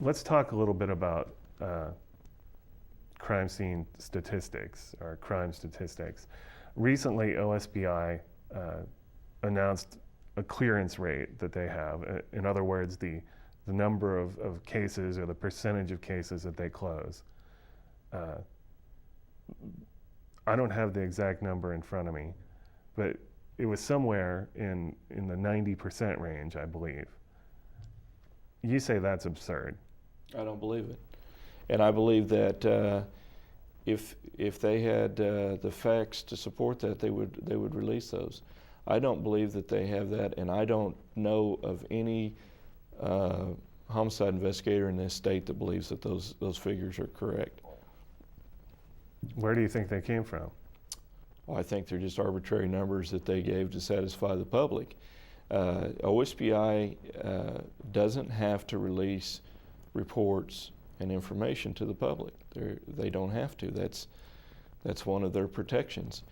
let's talk a little bit about crime scene statistics or crime statistics. Recently, OSBI announced a clearance rate that they have. In other words, the number of cases or the percentage of cases that they close. I don't have the exact number in front of me, but it was somewhere in the 90% range, I believe. You say that's absurd. I don't believe it. And I believe that if they had the facts to support that, they would release those. I don't believe that they have that, and I don't know of any homicide investigator in this state that believes that those figures are correct. Where do you think they came from? Well, I think they're just arbitrary numbers that they gave to satisfy the public. OSBI doesn't have to release reports and information to the public. They don't have to. That's one of their protections.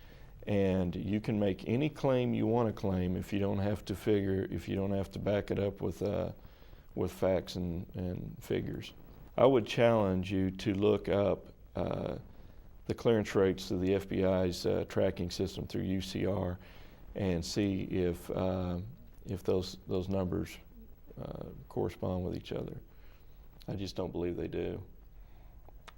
And you can make any claim you want to claim if you don't have to back it up with facts and figures. I would challenge you to look up the clearance rates of the FBI's tracking system through UCR and see if those numbers correspond with each other. I just don't believe they do.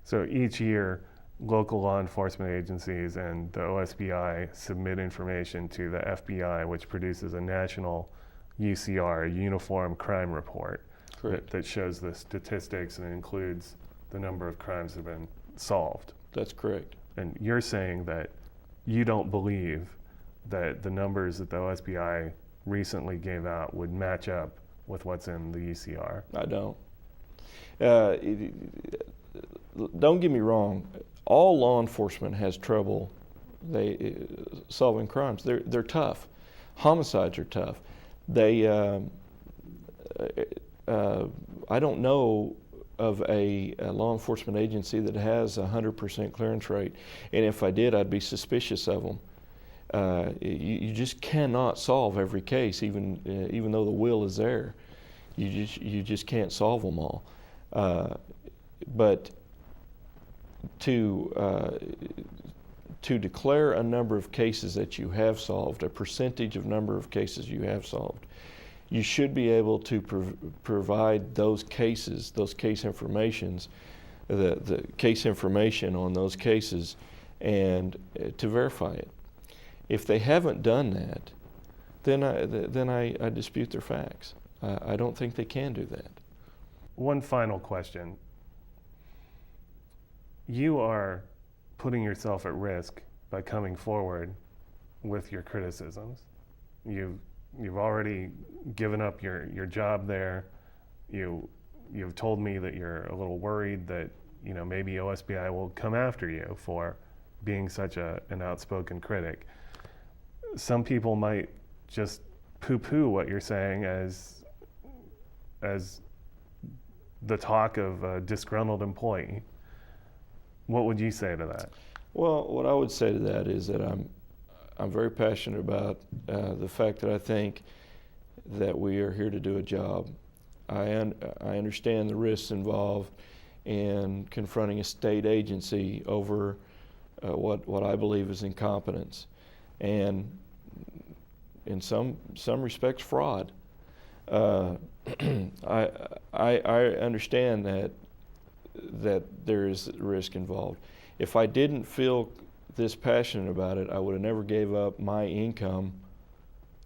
So each year, local law enforcement agencies and the OSBI submit information to the FBI, which produces a national UCR, a Uniform Crime Report, that shows the statistics and includes the number of crimes that have been solved. That's correct. And you're saying that you don't believe that the numbers that the OSBI recently gave out would match up with what's in the UCR? I don't. Don't get me wrong. All law enforcement has trouble solving crimes. They're tough. Homicides are tough. I don't know of a law enforcement agency that has a 100% clearance rate, and if I did, I'd be suspicious of them. You just cannot solve every case, even though the will is there. You just can't solve them all. But to declare a number of cases that you have solved, a percentage of number of cases you have solved, you should be able to provide those cases, those case informations, the case information on those cases, and to verify it. If they haven't done that, then I dispute their facts. I don't think they can do that. One final question. You are putting yourself at risk by coming forward with your criticisms. You've already given up your job there. You've told me that you're a little worried that maybe OSBI will come after you for being such an outspoken critic. Some people might just poo-poo what you're saying as the talk of a disgruntled employee. What would you say to that? Well, what I would say to that is that I'm very passionate about the fact that I think that we are here to do a job. I understand the risks involved in confronting a state agency over what I believe is incompetence, and in some respects fraud. I understand that there is risk involved. If I didn't feel this passionate about it, I would have never gave up my income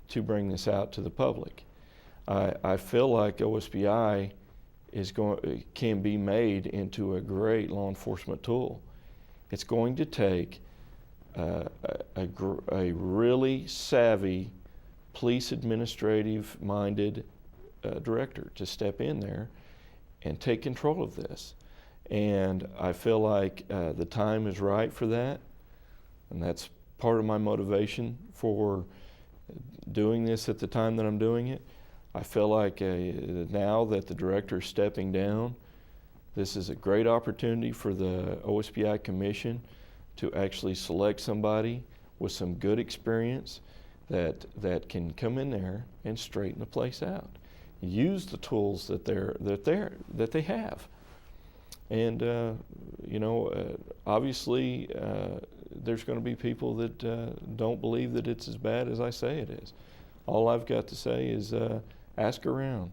to bring this out to the public. I feel like OSBI can be made into a great law enforcement tool. It's going to take a really savvy, police administrative-minded director to step in there and take control of this. And I feel like the time is right for that, and that's part of my motivation for doing this at the time that I'm doing it. I feel like now that the director is stepping down, this is a great opportunity for the OSBI Commission to actually select somebody with some good experience that can come in there and straighten the place out. use the tools that they have. And obviously, there's going to be people that don't believe that it's as bad as I say it is. All I've got to say is ask around.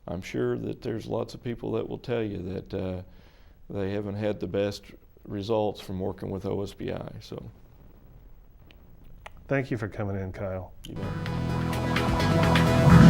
I'm sure that there's lots of people that will tell you that they haven't had the best results from working with OSBI. So, thank you for coming in, Kyle. You bet.